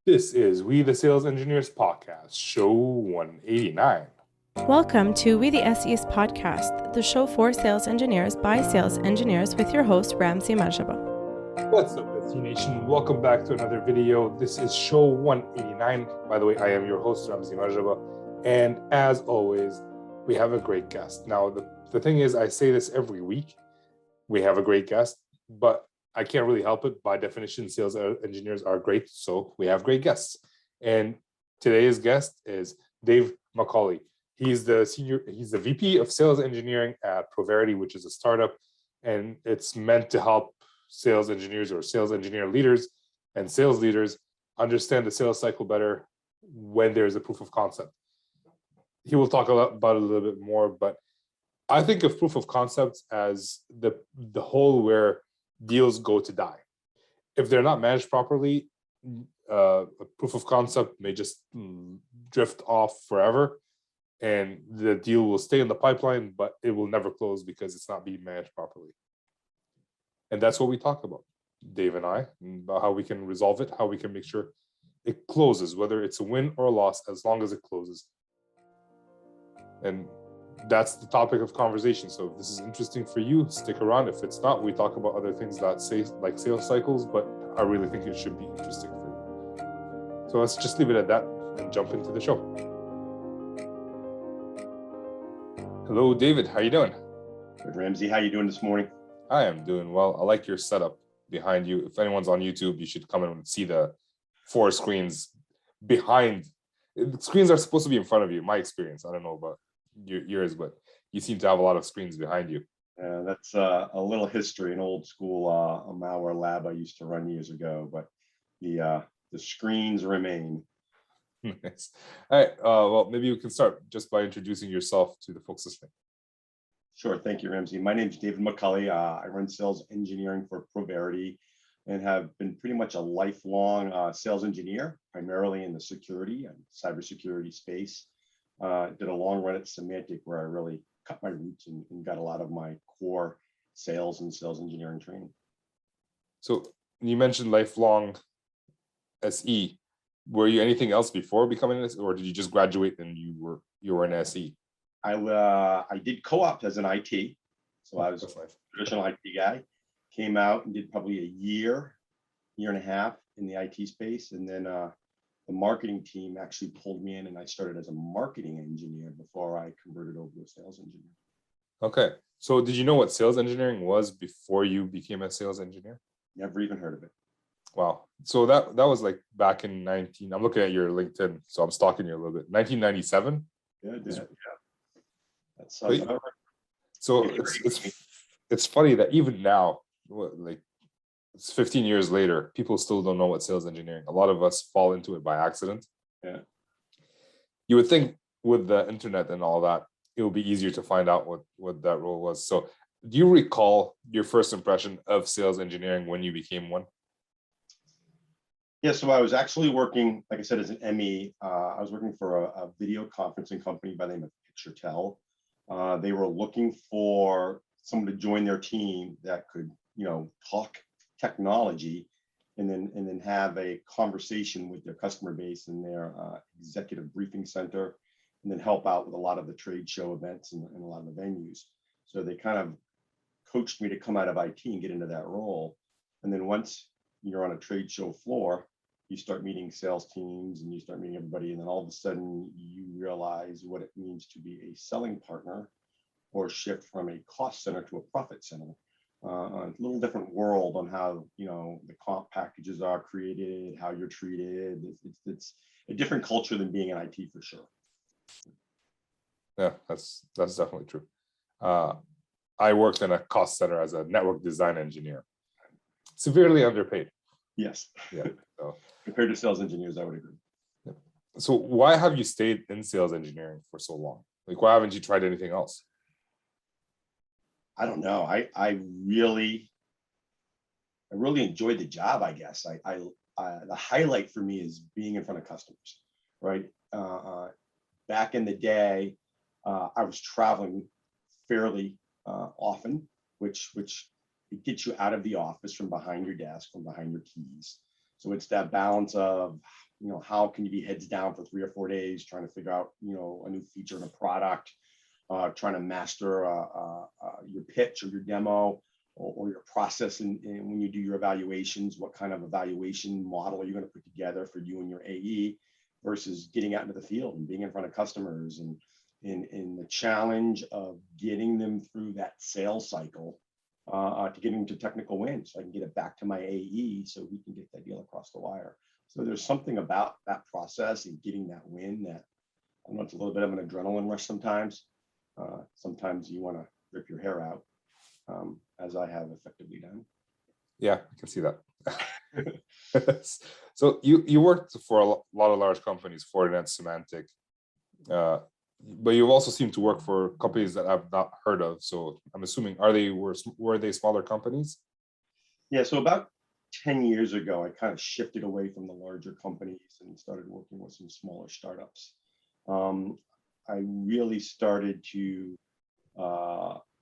This is We the Sales Engineers Podcast, show 189. Welcome to We the SEs Podcast, the show for sales engineers by sales engineers with your host, Ramsey Majaba. What's up, SE Nation? Welcome back to another video. This is show 189. By the way, I am your host, Ramsey Majaba. And as always, we have a great guest. Now, the thing is, I say this every week. We have a great guest, but I can't really help it. By definition, sales engineers are great, so we have great guests. And today's guest is Dave McCauley. He's the VP of Sales Engineering at Proverity, which is a startup, and it's meant to help sales engineers or sales engineer leaders and sales leaders understand the sales cycle better when there's a proof of concept. He will talk about it a little bit more, but I think of proof of concepts as the hole where deals go to die. If they're not managed properly, a proof of concept may just drift off forever, and the deal will stay in the pipeline, but it will never close because it's not being managed properly. And that's what we talk about, Dave and I, about how we can resolve it, how we can make sure it closes, whether it's a win or a loss, as long as it closes. And that's the topic of conversation. So if this is interesting for you, stick around. If it's not, we talk about other things that say like sales cycles, but I really think it should be interesting for you. So let's just leave it at that and jump into the show. Hello, David. How you doing? Good, Ramsey. How you doing this morning? I am doing well. I like your setup behind you. If anyone's on YouTube, you should come in and see the 4 screens behind. The screens are supposed to be in front of you. My experience. I don't know about yours, but you seem to have a lot of screens behind you. That's a little history, an old school a malware lab I used to run years ago, but the screens remain. Nice. All right. Well, maybe you can start just by introducing yourself to the folks listening. Sure. Thank you, Ramsey. My name is David McCauley. I run sales engineering for Proverity and have been pretty much a lifelong sales engineer, primarily in the security and cybersecurity space. Did a long run at Symantec where I really cut my roots and got a lot of my core sales and sales engineering training. So you mentioned lifelong SE. Were you anything else before becoming an SE, or did you just graduate and you were an SE? I did co-op as an IT, so I was a traditional IT guy. Came out and did probably a year and a half in the IT space, and then the marketing team actually pulled me in, and I started as a marketing engineer before I converted over to a sales engineer. Okay, so did you know what sales engineering was before you became a sales engineer? Never even heard of it. Wow. So that was like back in I'm looking at your LinkedIn, so I'm stalking you a little bit. 1997? Yeah, that sounds about right. So it's funny that even now, like it's 15 years later, people still don't know what sales engineering. A lot of us fall into it by accident. Yeah. You would think with the internet and all that, it would be easier to find out what that role was. So do you recall your first impression of sales engineering when you became one? Yeah, so I was actually working, like I said, as an ME. I was working for a video conferencing company by the name of PictureTel. They were looking for someone to join their team that could, talk technology and then have a conversation with their customer base in their executive briefing center, and then help out with a lot of the trade show events and a lot of the venues. So they kind of coached me to come out of IT and get into that role. And then once you're on a trade show floor, you start meeting sales teams and you start meeting everybody, and then all of a sudden you realize what it means to be a selling partner or shift from a cost center to a profit center. A little different world on how the comp packages are created, how you're treated. It's a different culture than being in IT for sure. Yeah, that's definitely true. I worked in a cost center as a network design engineer, severely underpaid. Yes. Yeah. So, compared to sales engineers, I would agree. Yeah. So why have you stayed in sales engineering for so long? Like, why haven't you tried anything else? I don't know. I really enjoyed the job, I guess. The highlight for me is being in front of customers, right? Back in the day, I was traveling fairly often, which it gets you out of the office, from behind your desk, from behind your keys. So it's that balance of how can you be heads down for 3 or 4 days trying to figure out, a new feature in a product, trying to master your pitch or your demo or your process. And when you do your evaluations, what kind of evaluation model are you going to put together for you and your AE versus getting out into the field and being in front of customers and in the challenge of getting them through that sales cycle to get into technical wins. So I can get it back to my AE so he can get that deal across the wire. So there's something about that process and getting that win that, I know it's a little bit of an adrenaline rush sometimes. Sometimes you want to rip your hair out, as I have effectively done. Yeah, I can see that. So you worked for a lot of large companies, Fortinet, Symantec, but you also seem to work for companies that I've not heard of. So I'm assuming were they smaller companies? Yeah, so about 10 years ago, I kind of shifted away from the larger companies and started working with some smaller startups. I really started to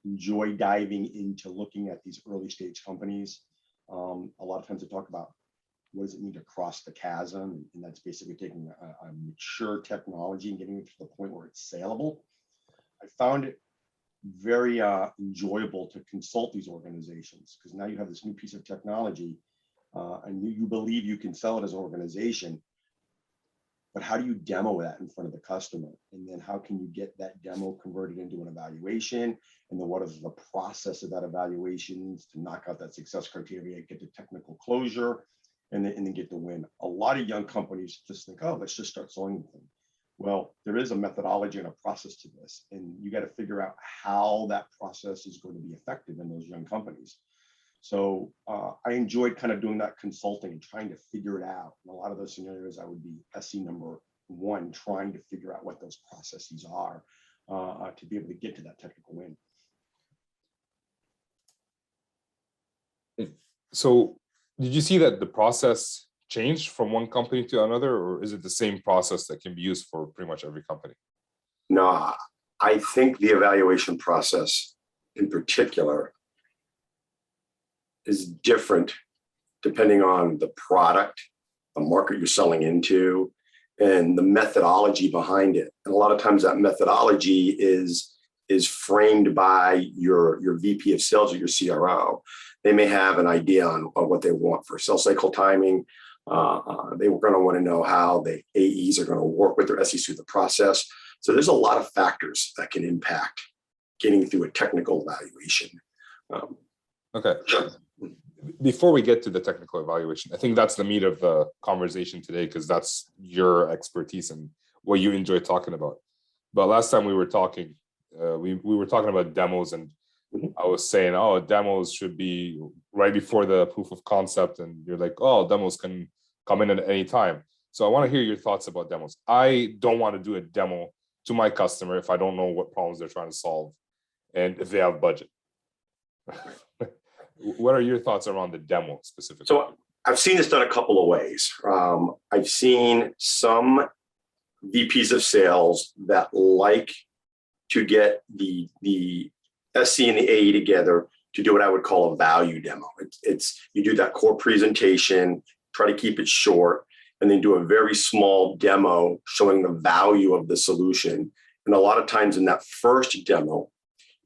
enjoy diving into looking at these early stage companies. A lot of times I talk about what does it mean to cross the chasm, and that's basically taking a mature technology and getting it to the point where it's saleable. I found it very enjoyable to consult these organizations because now you have this new piece of technology and you believe you can sell it as an organization, but how do you demo that in front of the customer? And then how can you get that demo converted into an evaluation? And then what is the process of that evaluation to knock out that success criteria, get to technical closure, and then get the win? A lot of young companies just think, oh, let's just start selling the thing. Well, there is a methodology and a process to this, and you got to figure out how that process is going to be effective in those young companies. So I enjoyed kind of doing that consulting and trying to figure it out. In a lot of those scenarios, I would be SC number one, trying to figure out what those processes are to be able to get to that technical win. So did you see that the process changed from one company to another, or is it the same process that can be used for pretty much every company? No, I think the evaluation process in particular is different depending on the product, the market you're selling into, and the methodology behind it. And a lot of times that methodology is framed by your VP of sales or your CRO. They may have an idea on what they want for sales cycle timing. They were going to want to know how the AEs are going to work with their SEs through the process. So there's a lot of factors that can impact getting through a technical evaluation. Okay. Before we get to the technical evaluation, I think that's the meat of the conversation today, because that's your expertise and what you enjoy talking about. But last time we were talking, we were talking about demos, and I was saying, oh, demos should be right before the proof of concept. And you're like, oh, demos can come in at any time. So I want to hear your thoughts about demos. I don't want to do a demo to my customer if I don't know what problems they're trying to solve and if they have budget. What are your thoughts around the demo specifically? So I've seen this done a couple of ways. I've seen some VPs of sales that like to get the SC and the AE together to do what I would call a value demo. It's you do that core presentation, try to keep it short, and then do a very small demo showing the value of the solution. And a lot of times in that first demo,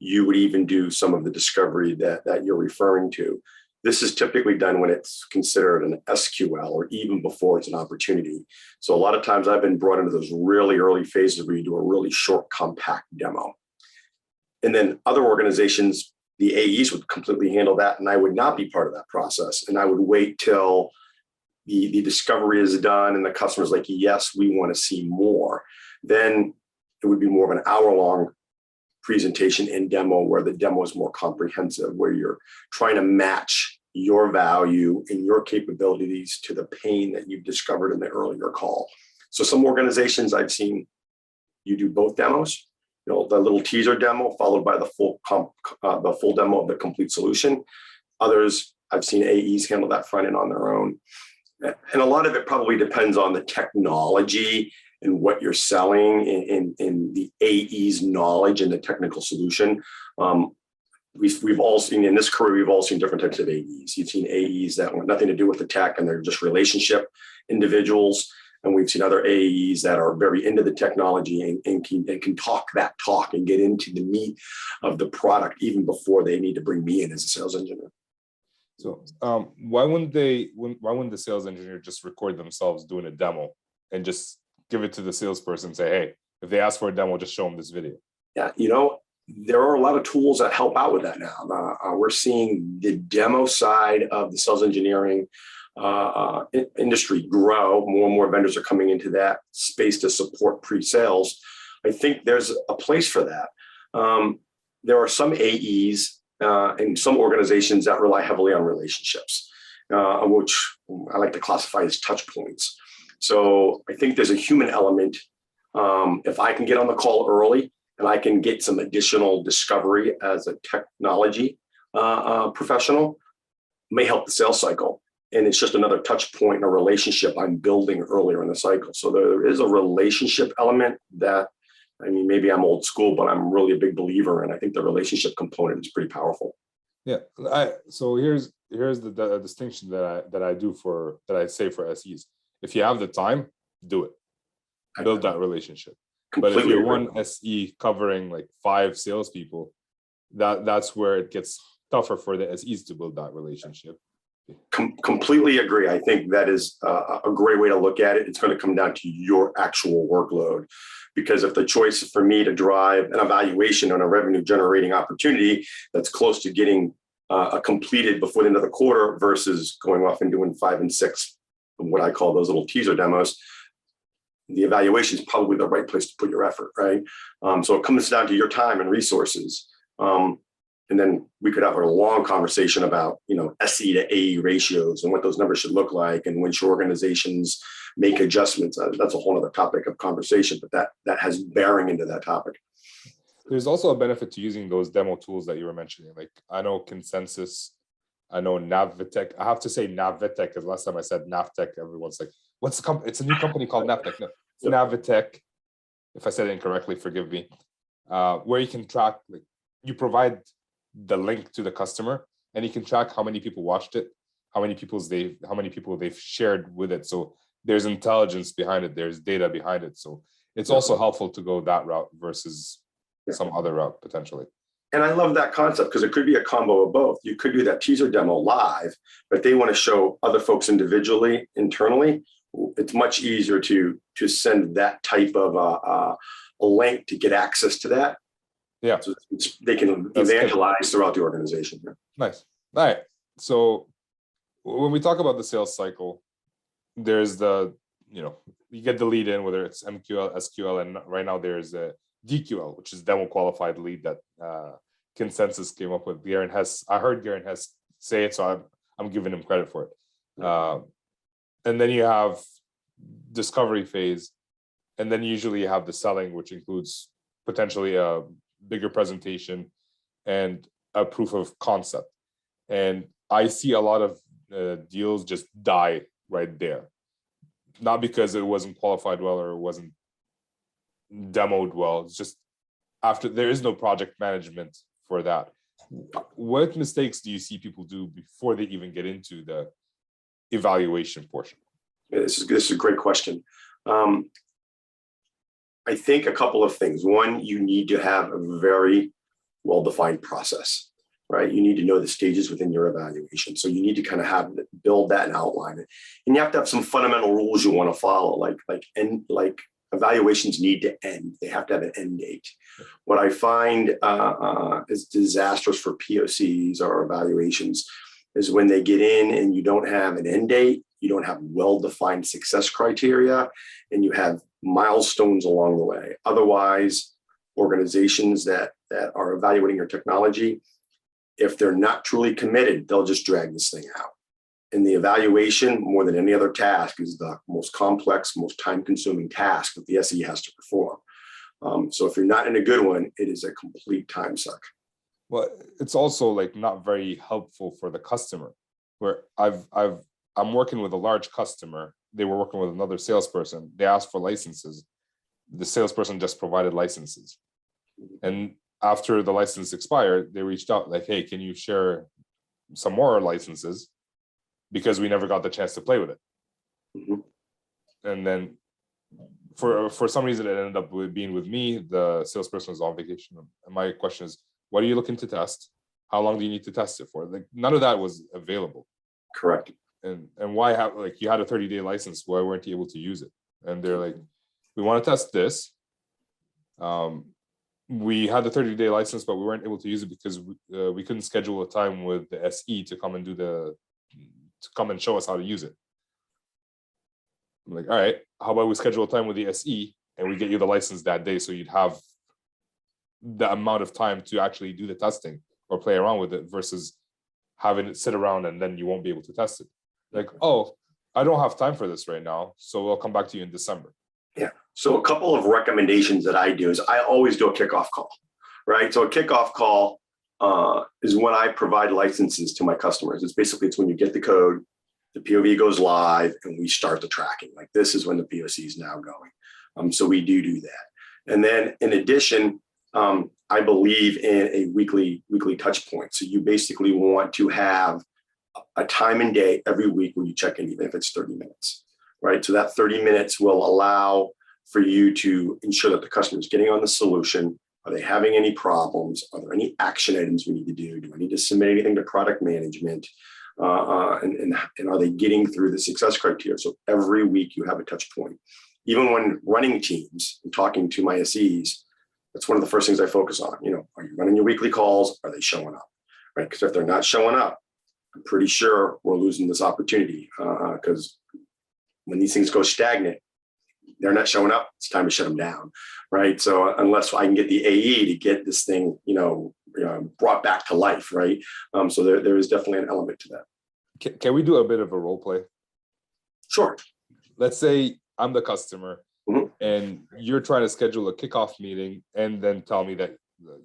you would even do some of the discovery that you're referring to. This is typically done when it's considered an SQL or even before it's an opportunity. So a lot of times I've been brought into those really early phases where you do a really short, compact demo. And then other organizations, the AEs would completely handle that, and I would not be part of that process. And I would wait till the discovery is done and the customer's like, yes, we want to see more. Then it would be more of an hour-long presentation and demo where the demo is more comprehensive, where you're trying to match your value and your capabilities to the pain that you've discovered in the earlier call. So some organizations I've seen, you do both demos, the little teaser demo followed by the full demo of the complete solution. Others, I've seen AEs handle that front end on their own. And a lot of it probably depends on the technology and what you're selling in the AE's knowledge and the technical solution. We've all seen in this career, we've all seen different types of AEs. You've seen AEs that want nothing to do with the tech and they're just relationship individuals. And we've seen other AEs that are very into the technology and can talk that talk and get into the meat of the product even before they need to bring me in as a sales engineer. So why wouldn't the sales engineer just record themselves doing a demo and just give it to the salesperson and say, hey, if they ask for a demo, just show them this video? Yeah, there are a lot of tools that help out with that now. We're seeing the demo side of the sales engineering industry grow. More and more vendors are coming into that space to support pre-sales. I think there's a place for that. There are some AEs and some organizations that rely heavily on relationships, which I like to classify as touch points. So I think there's a human element. If I can get on the call early and I can get some additional discovery as a technology professional, may help the sales cycle. And it's just another touch point in a relationship I'm building earlier in the cycle. So there is a relationship element that, maybe I'm old school, but I'm really a big believer in. I think the relationship component is pretty powerful. Yeah. So here's the distinction that I say for SEs. If you have the time, do it. Build that relationship. But if you're one SE covering like 5 salespeople, that's where it gets tougher for the SEs to build that relationship. Completely agree. I think that is a great way to look at it. It's going to come down to your actual workload, because if the choice is for me to drive an evaluation on a revenue generating opportunity that's close to getting completed before the end of the quarter versus going off and doing 5 and 6, what I call those little teaser demos, the evaluation is probably the right place to put your effort, right? So it comes down to your time and resources. And then we could have a long conversation about, SE to AE ratios and what those numbers should look like, and when should organizations make adjustments. That's a whole other topic of conversation, but that has bearing into that topic. There's also a benefit to using those demo tools that you were mentioning. Like I know Consensus, I know Navitech. I have to say Navitech because last time I said Navtech, everyone's like, what's the company? It's a new company called Navtech. No, it's Navitech. If I said it incorrectly, forgive me. Where you can track, like you provide the link to the customer and you can track how many people watched it, how many people they've shared with it. So there's intelligence behind it, there's data behind it. So it's also helpful to go that route versus some other route potentially. And I love that concept because it could be a combo of both. You could do that teaser demo live, but they want to show other folks individually, internally. It's much easier to send that type of a link to get access to that. Yeah, so they can evangelize throughout the organization. Nice. All right. So when we talk about the sales cycle, there's the, you get the lead in, whether it's MQL, SQL, and right now there's a DQL, which is demo qualified lead that Consensus came up with. I heard Garen Hess say it, so I'm giving him credit for it. And then you have discovery phase, and then usually you have the selling, which includes potentially a bigger presentation and a proof of concept. And I see a lot of deals just die right there, not because it wasn't qualified well or it wasn't demoed well. It's just after there is no project management for that. What mistakes do you see people do before they even get into the evaluation portion? This is a great question. I think a couple of things. One, you need to have a very well-defined process, right? You need to know the stages within your evaluation. So you need to kind of build that and outline it. And you have to have some fundamental rules you want to follow, like evaluations need to end. They have to have an end date. What I find is disastrous for POCs or evaluations is when they get in and you don't have an end date, you don't have well-defined success criteria, and you have milestones along the way. Otherwise, organizations that are evaluating your technology, if they're not truly committed, they'll just drag this thing out. And the evaluation, more than any other task, is the most complex, most time-consuming task that the SE has to perform. So if you're not in a good one, it is a complete time suck. Well, it's also like not very helpful for the customer. Where I'm working with a large customer. They were working with another salesperson. They asked for licenses. The salesperson just provided licenses. And after the license expired, they reached out like, hey, can you share some more licenses? Because we never got the chance to play with it. Mm-hmm. and then for some reason it ended up being with me. The salesperson was on vacation, and my question is, what are you looking to test? How long do you need to test it for? Like, none of that was available. Correct. And why have, like, you had a 30-day license, why weren't you able to use it? And they're like, we want to test this. We had the 30-day license, but we weren't able to use it because we couldn't schedule a time with the SE to come and show us how to use it. I'm like, all right, how about we schedule a time with the SE and we get you the license that day, so you'd have the amount of time to actually do the testing or play around with it versus having it sit around and then you won't be able to test it. Like, oh, I don't have time for this right now, so we'll come back to you in December. Yeah. So a couple of recommendations that I do is I always do a kickoff call, right? So a kickoff call is when I provide licenses to my customers. It's when you get the code, the POV goes live, and we start the tracking. Like, this is when the POC is now going. So we do that. And then in addition, I believe in a weekly touch point. So you basically want to have a time and day every week where you check in, even if it's 30 minutes, right? So that 30 minutes will allow for you to ensure that the customer is getting on the solution. Are they having any problems? Are there any action items we need to do? Do I need to submit anything to product management? And are they getting through the success criteria? So every week you have a touch point. Even when running teams and talking to my SEs, that's one of the first things I focus on. Are you running your weekly calls? Are they showing up? Right? Because if they're not showing up, I'm pretty sure we're losing this opportunity, because when these things go stagnant, they're not showing up, it's time to shut them down, right? So unless I can get the AE to get this thing, brought back to life, right? So there is definitely an element to that. Can we do a bit of a role play? Sure. Let's say I'm the customer, mm-hmm. and you're trying to schedule a kickoff meeting and then tell me that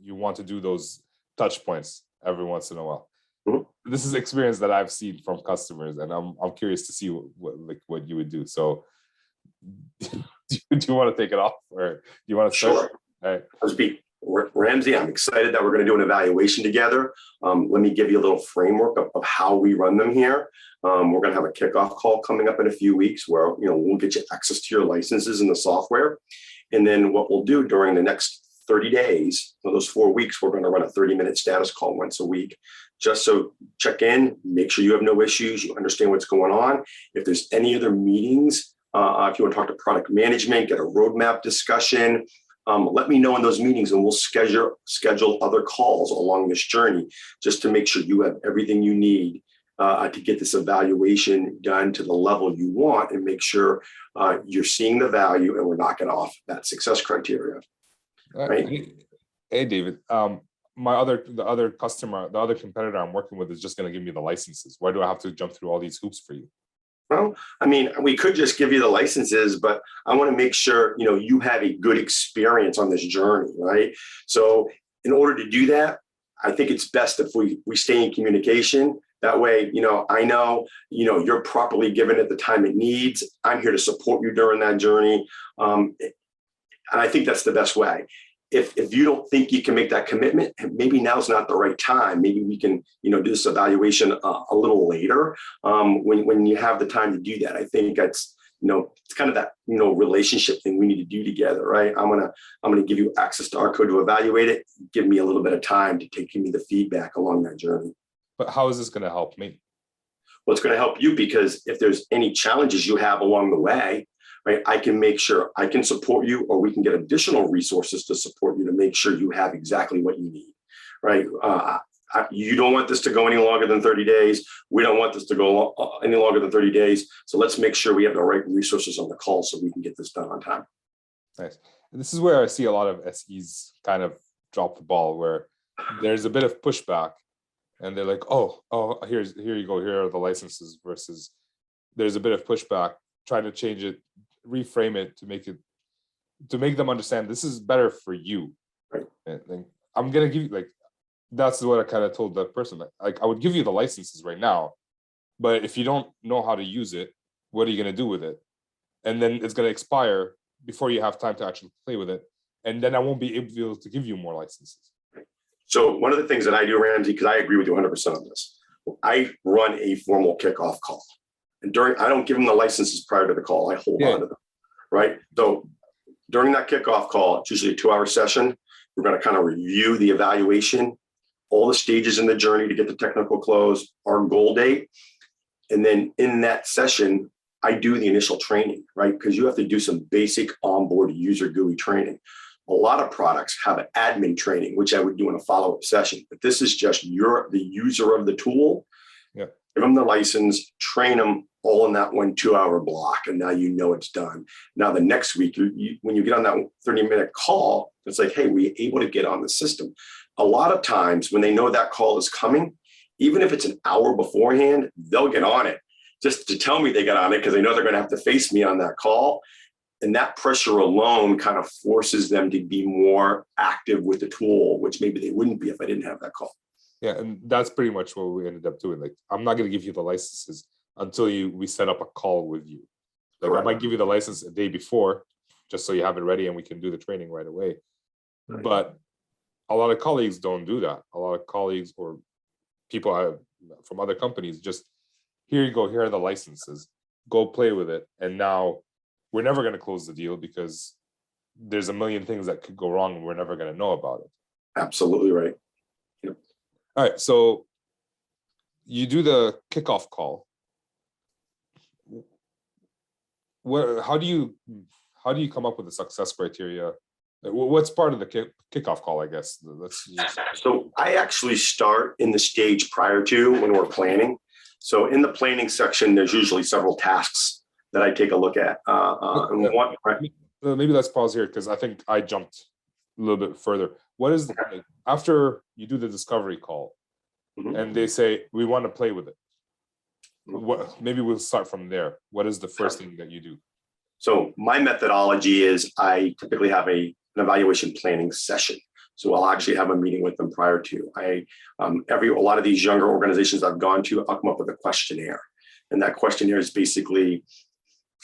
you want to do those touch points every once in a while. Mm-hmm. This is experience that I've seen from customers, and I'm curious to see what you would do. So do you want to take it off, or do you want to start? Sure. All right. Let's be Ramsey. I'm excited that we're going to do an evaluation together. Let me give you a little framework of how we run them here. We're going to have a kickoff call coming up in a few weeks where we'll get you access to your licenses in the software. And then what we'll do during the next 30 days, those 4 weeks, we're going to run a 30-minute status call once a week, just so check in, make sure you have no issues, you understand what's going on. If there's any other meetings, if you want to talk to product management, get a roadmap discussion, let me know in those meetings, and we'll schedule other calls along this journey just to make sure you have everything you need to get this evaluation done to the level you want, and make sure you're seeing the value and we're knocking off that success criteria. Right? Hey, David. The other competitor I'm working with is just going to give me the licenses. Why do I have to jump through all these hoops for you? Well, I mean, we could just give you the licenses, but I want to make sure, you have a good experience on this journey, right? So in order to do that, I think it's best if we stay in communication. That way, I know, you're properly given it the time it needs. I'm here to support you during that journey. And I think that's the best way. If you don't think you can make that commitment, maybe now's not the right time. Maybe we can, do this evaluation a little later when you have the time to do that. I think that's, it's kind of that, relationship thing we need to do together, right? I'm gonna give you access to our code to evaluate it. Give me a little bit of time to give me the feedback along that journey. But how is this going to help me? Well, it's going to help you because if there's any challenges you have along the way, right, I can make sure I can support you, or we can get additional resources to support you to make sure you have exactly what you need, right? You don't want this to go any longer than 30 days. We don't want this to go any longer than 30 days. So let's make sure we have the right resources on the call so we can get this done on time. Nice. And this is where I see a lot of SEs kind of drop the ball, where there's a bit of pushback. And they're like, oh, here you go. Here are the licenses, versus there's a bit of pushback, trying to change it, reframe it to make them understand this is better for you. Right. And I'm going to give you, that's what I kind of told that person. Like, I would give you the licenses right now, but if you don't know how to use it, what are you going to do with it? And then it's going to expire before you have time to actually play with it. And then I won't be able to give you more licenses. So one of the things that I do, Ramsey, because I agree with you 100% on this, I run a formal kickoff call. And I don't give them the licenses prior to the call. I hold on to them, right? So during that kickoff call, it's usually a 2-hour session. We're going to kind of review the evaluation, all the stages in the journey to get the technical close, our goal date. And then in that session, I do the initial training, right? Because you have to do some basic onboard user GUI training. A lot of products have an admin training, which I would do in a follow-up session. But this is just the user of the tool. Yeah. Give them the license, train them all in that 1 2-hour block. And now you know it's done. Now the next week, when you get on that 30-minute call, it's like, hey, we're able to get on the system. A lot of times when they know that call is coming, even if it's an hour beforehand, they'll get on it just to tell me they got on it because they know they're going to have to face me on that call. And that pressure alone kind of forces them to be more active with the tool, which maybe they wouldn't be if I didn't have that call. Yeah, and that's pretty much what we ended up doing. Like, I'm not going to give you the licenses until we set up a call with you. Like, Correct. I might give you the license a day before, just so you have it ready and we can do the training right away. Right. But a lot of colleagues don't do that. A lot of colleagues or people from other companies just, here you go, here are the licenses, go play with it. And now we're never going to close the deal because there's a million things that could go wrong and we're never going to know about it. Absolutely right. Yep. All right, so you do the kickoff call. How do you come up with the success criteria? What's part of the kickoff call, I guess? So I actually start in the stage prior to when we're planning. So in the planning section, there's usually several tasks that I take a look at. Maybe let's pause here because I think I jumped a little bit further. What is after you do the discovery call, and they say we want to play with it? Maybe we'll start from there. What is the first thing that you do? So my methodology is I typically have an evaluation planning session. So I'll actually have a meeting with them prior to. A lot of these younger organizations I've gone to, I'll come up with a questionnaire. And that questionnaire is basically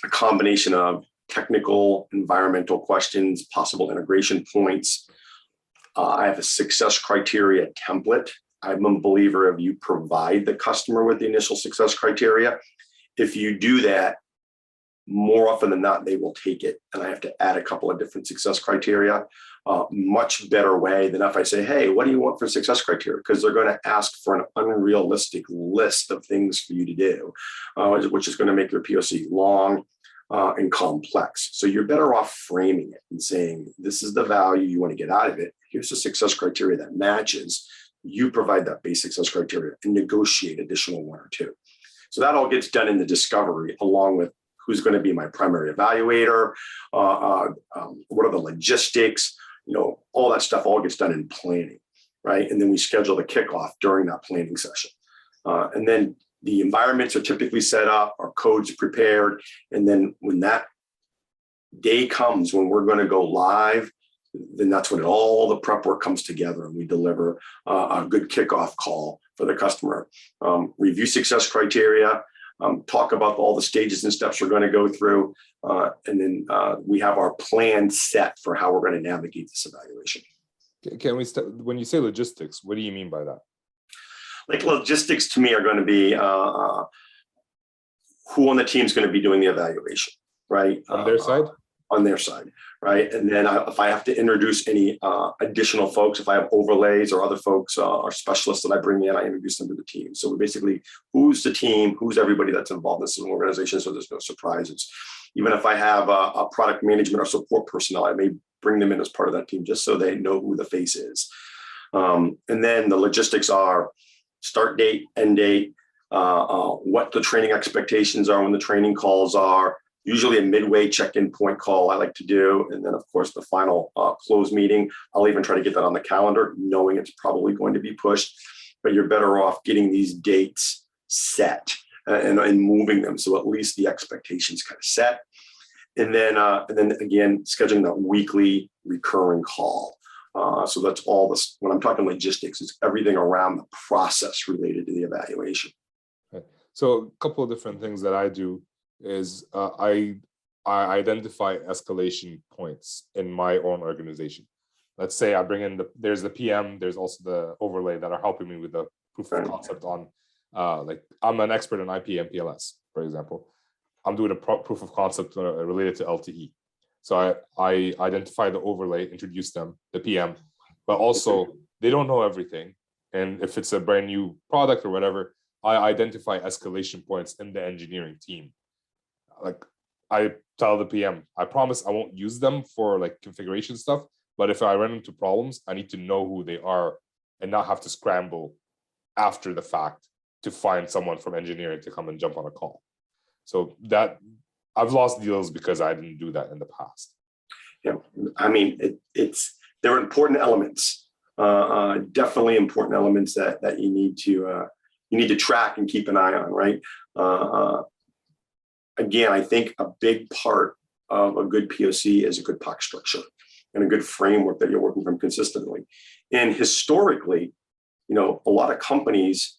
a combination of technical, environmental questions, possible integration points. I have a success criteria template. I'm a believer of you provide the customer with the initial success criteria. If you do that, more often than not, they will take it. And I have to add a couple of different success criteria. Much better way than if I say, hey, what do you want for success criteria? Because they're going to ask for an unrealistic list of things for you to do, which is going to make your POC long and complex. So you're better off framing it and saying, this is the value you want to get out of it. Here's the success criteria that matches. You provide that base success criteria and negotiate additional 1 or 2. So that all gets done in the discovery along with who's going to be my primary evaluator, what are the logistics, all that stuff all gets done in planning, right? And then we schedule the kickoff during that planning session. And then the environments are typically set up, our codes prepared. And then when that day comes, when we're going to go live, then that's when all the prep work comes together and we deliver a good kickoff call for the customer. Review success criteria, talk about all the stages and steps we're going to go through. And then we have our plan set for how we're going to navigate this evaluation. Can we when you say logistics, what do you mean by that? Like logistics to me are going to be who on the team is going to be doing the evaluation, right? On their side? On their side, right? And then if I have to introduce any additional folks, if I have overlays or other folks or specialists that I bring in, I introduce them to the team. So we basically, who's the team, who's everybody that's involved in this organization, so there's no surprises. Even if I have a product management or support personnel, I may bring them in as part of that team just so they know who the face is. And then the logistics are start date, end date, what the training expectations are when the training calls are, usually a midway check-in point call I like to do. And then, of course, the final close meeting. I'll even try to get that on the calendar, knowing it's probably going to be pushed. But you're better off getting these dates set and moving them. So at least the expectations kind of set. And then again, scheduling that weekly recurring call. So that's all this, when I'm talking logistics, it's everything around the process related to the evaluation. Okay. So a couple of different things that I do is I identify escalation points in my own organization. Let's say I bring in there's the PM, there's also the overlay that are helping me with the proof of concept on, like I'm an expert in IP MPLS, for example, I'm doing a proof of concept related to LTE. So I identify the overlay, introduce them, the PM, but also they don't know everything. And if it's a brand new product or whatever, I identify escalation points in the engineering team. Like I tell the PM, I promise I won't use them for like configuration stuff, but if I run into problems, I need to know who they are and not have to scramble after the fact to find someone from engineering to come and jump on a call. So that I've lost deals because I didn't do that in the past. Yeah, I mean, they're important elements, definitely important elements that you need to track and keep an eye on, right? Again, I think a big part of a good POC is a good POC structure and a good framework that you're working from consistently. And historically, a lot of companies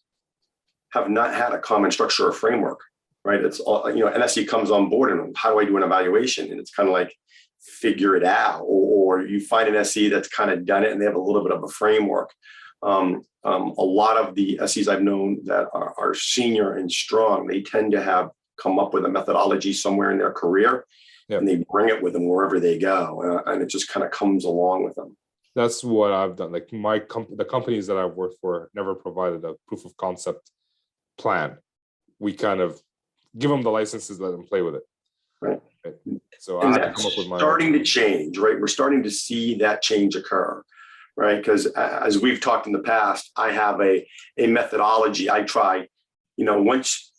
have not had a common structure or framework, right? It's all, an SE comes on board and how do I do an evaluation? And it's kind of like, figure it out, or you find an SE that's kind of done it and they have a little bit of a framework. A lot of the SEs I've known that are senior and strong, they tend to have come up with a methodology somewhere in their career, and they bring it with them wherever they go, and it just kind of comes along with them. That's what I've done. Like the companies that I've worked for never provided a proof of concept plan. We kind of give them the licenses, let them play with it. Right. So and I had to come up with my starting own. to change, right? We're starting to see that change occur, right? Because as we've talked in the past, I have a methodology. I try, once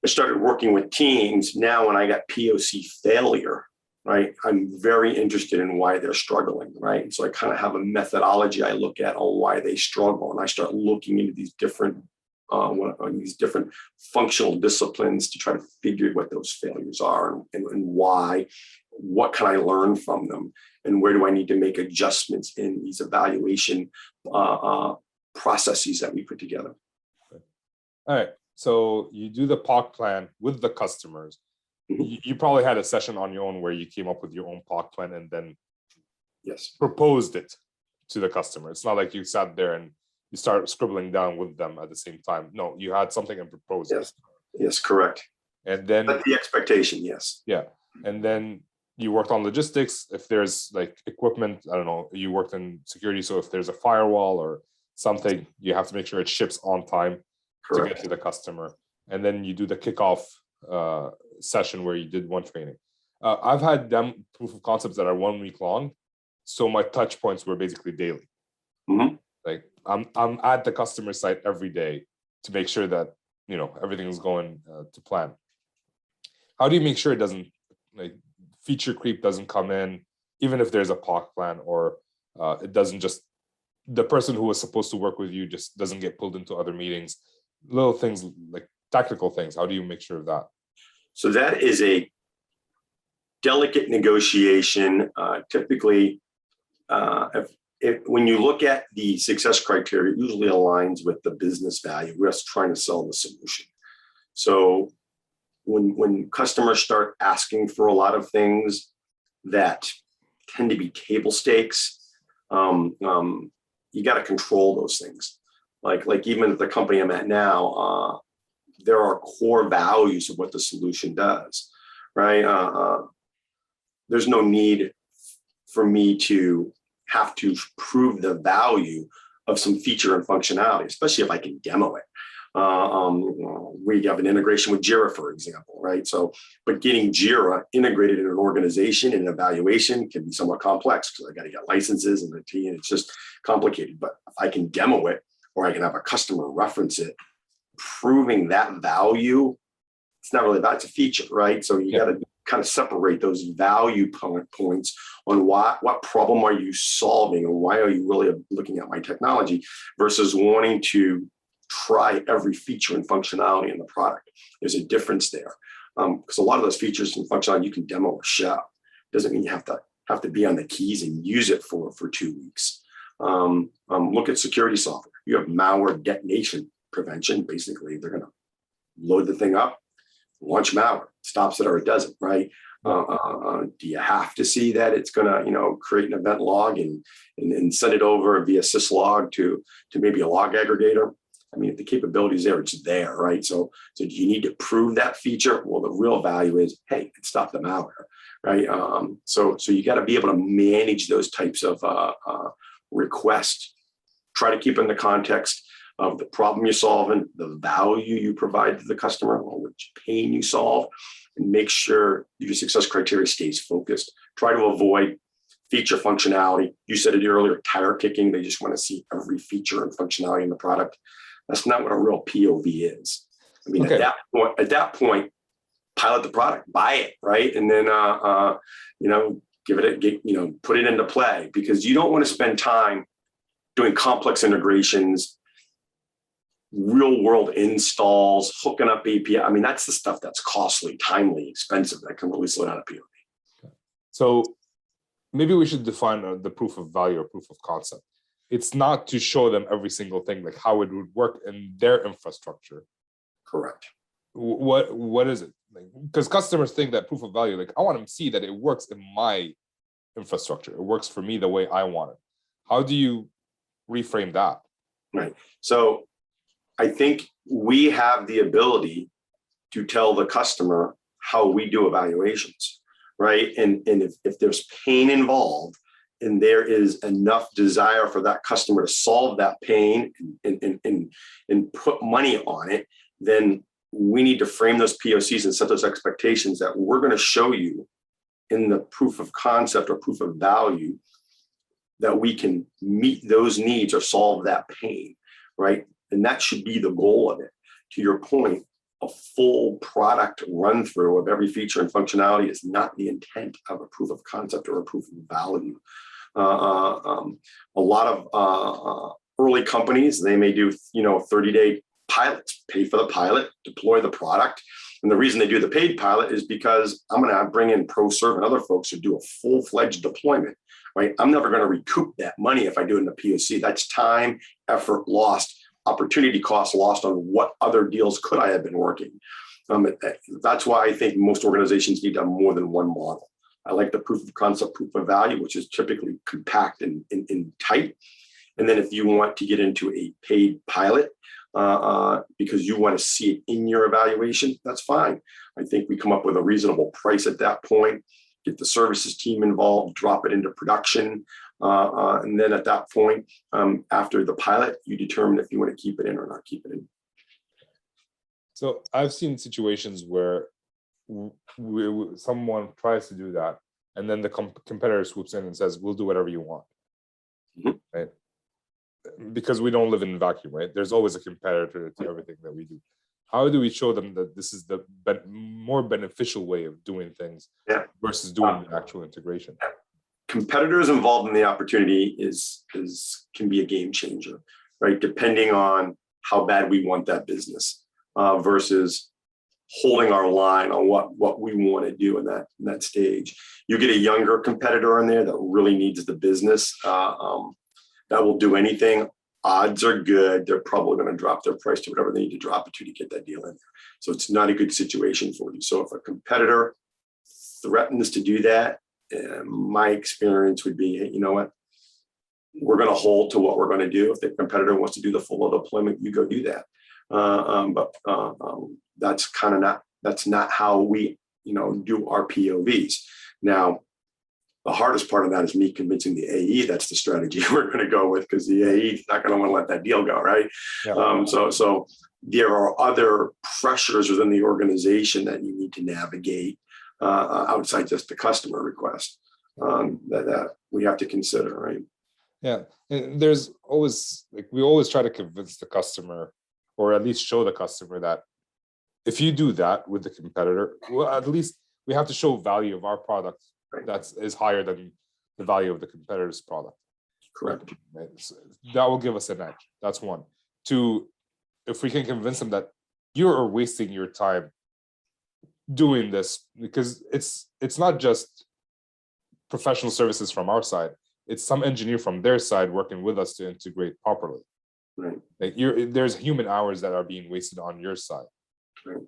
I started working with teams, now when I got POC failure, right, I'm very interested in why they're struggling, right? So I kind of have a methodology I look at on why they struggle, and I start looking into these different functional disciplines to try to figure what those failures are and why, what can I learn from them, and where do I need to make adjustments in these evaluation processes that we put together. All right. So you do the POC plan with the customers. You probably had a session on your own where you came up with your own POC plan and then proposed it to the customer. It's not like you sat there and you start scribbling down with them at the same time. No, you had something and proposed it. Yes, correct. And then that's the expectation, yes. Yeah. And then you worked on logistics. If there's like equipment, I don't know, you worked in security. So if there's a firewall or something, you have to make sure it ships on time to get to the customer. And then you do the kickoff session where you did one training. I've had them proof of concepts that are 1 week long. So my touch points were basically daily. Like I'm at the customer site every day to make sure that, everything is going to plan. How do you make sure it doesn't, like, feature creep doesn't come in, even if there's a POC plan, or it doesn't just, the person who was supposed to work with you just doesn't get pulled into other meetings, little things like tactical things. How do you make sure of that? So that is a delicate negotiation. Typically, when you look at the success criteria, it usually aligns with the business value. We're just trying to sell the solution. So when customers start asking for a lot of things that tend to be table stakes, you got to control those things. Like even at the company I'm at now, there are core values of what the solution does, right? There's no need for me to have to prove the value of some feature and functionality, especially if I can demo it. We have an integration with Jira, for example, right? So, but getting Jira integrated in an organization and evaluation can be somewhat complex because I got to get licenses and it's just complicated. But if I can demo it, or I can have a customer reference it, proving that value, it's not really about, it's a feature, right? So you got to kind of separate those value points on what problem are you solving and why are you really looking at my technology versus wanting to try every feature and functionality in the product. There's a difference there because a lot of those features and functionality you can demo or show. Doesn't mean you have to be on the keys and use it for 2 weeks. Look at security software. You have malware detonation prevention. Basically, they're going to load the thing up, launch malware, stops it or it doesn't, right? Do you have to see that it's going to, create an event log and send it over via syslog to maybe a log aggregator? I mean, if the capability is there, it's there, right? So do you need to prove that feature? Well, the real value is, hey, it stopped the malware, right? So you got to be able to manage those types of requests. Try to keep in the context of the problem you're solving, the value you provide to the customer, or which pain you solve, and make sure your success criteria stays focused. Try to avoid feature functionality. You said it earlier, tire kicking. They just want to see every feature and functionality in the product. That's not what a real POV is. I mean, at that point, pilot the product, buy it, right? And then, put it into play, because you don't want to spend time doing complex integrations, real world installs, hooking up API. I mean, that's the stuff that's costly, timely, expensive, that can really slow down a POV. So maybe we should define the proof of value or proof of concept. It's not to show them every single thing, like how it would work in their infrastructure. Correct. What is it? Because customers think that proof of value, like I want them to see that it works in my infrastructure. It works for me the way I want it. How do you reframe that? Right. So I think we have the ability to tell the customer how we do evaluations, right? And if there's pain involved and there is enough desire for that customer to solve that pain and put money on it, then we need to frame those POCs and set those expectations that we're going to show you in the proof of concept or proof of value that we can meet those needs or solve that pain, right? And that should be the goal of it. To your point, a full product run through of every feature and functionality is not the intent of a proof of concept or a proof of value. A lot of early companies, they may do 30-day pilots, pay for the pilot, deploy the product. And the reason they do the paid pilot is because I'm going to bring in ProServe and other folks who do a full-fledged deployment, right? I'm never going to recoup that money if I do it in the POC. That's time, effort lost, opportunity cost lost on what other deals could I have been working. That's why I think most organizations need to have more than one model. I like the proof of concept, proof of value, which is typically compact and tight. And then if you want to get into a paid pilot, because you want to see it in your evaluation, that's fine. I think we come up with a reasonable price at that point, get the services team involved, drop it into production. And then at that point, after the pilot, you determine if you want to keep it in or not keep it in. So I've seen situations where someone tries to do that, and then the competitor swoops in and says, we'll do whatever you want, right? Because we don't live in a vacuum, right? There's always a competitor to everything that we do. How do we show them that this is the more beneficial way of doing things versus doing the actual integration? Competitors involved in the opportunity can be a game changer, right? Depending on how bad we want that business versus holding our line on what we want to do in that stage. You get a younger competitor in there that really needs the business, that will do anything. Odds are good. They're probably going to drop their price to whatever they need to drop it to get that deal in there. So it's not a good situation for you. So if a competitor threatens to do that, my experience would be, hey, you know what? We're going to hold to what we're going to do. If the competitor wants to do the full deployment, you go do that. But that's not how we, do our POVs. Now, the hardest part of that is me convincing the AE that's the strategy we're going to go with, because the AE is not going to want to let that deal go, right? Yeah. So there are other pressures within the organization that you need to navigate outside just the customer request that we have to consider, right? Yeah, and there's always, we always try to convince the customer, or at least show the customer that if you do that with the competitor, well, at least we have to show value of our product that is higher than the value of the competitor's product. Correct. Right? So that will give us an edge. That's one. Two, if we can convince them that you're wasting your time doing this, because it's not just professional services from our side, it's some engineer from their side working with us to integrate properly. Right. Like there's human hours that are being wasted on your side. Right.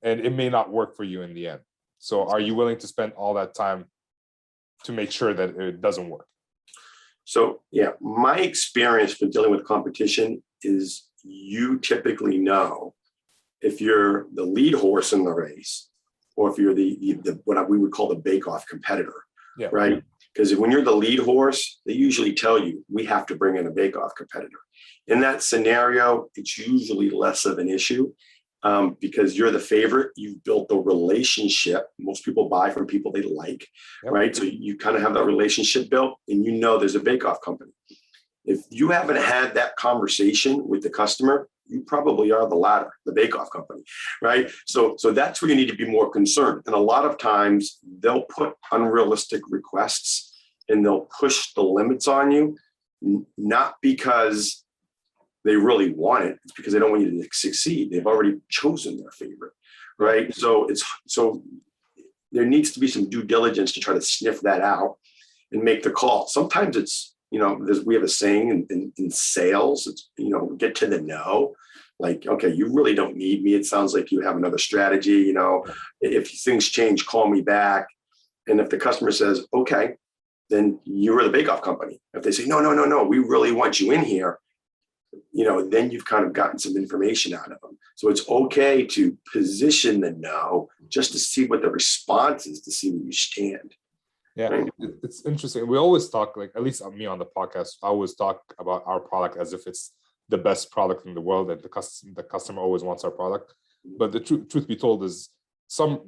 And it may not work for you in the end. So are you willing to spend all that time to make sure that it doesn't work? So yeah, my experience with dealing with competition is you typically know if you're the lead horse in the race, or if you're the what we would call the bake-off competitor, right? Because when you're the lead horse, they usually tell you, we have to bring in a bake-off competitor. In that scenario, it's usually less of an issue because you're the favorite. You've built the relationship. Most people buy from people they like, right? So you kind of have that relationship built, and you know there's a bake-off company. If you haven't had that conversation with the customer, you probably are the latter, the bake-off company, right? So that's where you need to be more concerned. And a lot of times they'll put unrealistic requests and they'll push the limits on you, not because they really want it, it's because they don't want you to succeed. They've already chosen their favorite, right? So there needs to be some due diligence to try to sniff that out and make the call. Sometimes it's, we have a saying in sales, it's, get to the no. Like, okay, you really don't need me. It sounds like you have another strategy. If things change, call me back. And if the customer says, okay, then you're the bake-off company. If they say, no, we really want you in here, then you've kind of gotten some information out of them. So it's okay to position the no just to see what the response is, to see where you stand. Yeah, right? It's interesting. We always talk, like, at least me on the podcast, I always talk about our product as if it's the best product in the world, and the customer always wants our product. But the truth be told is, some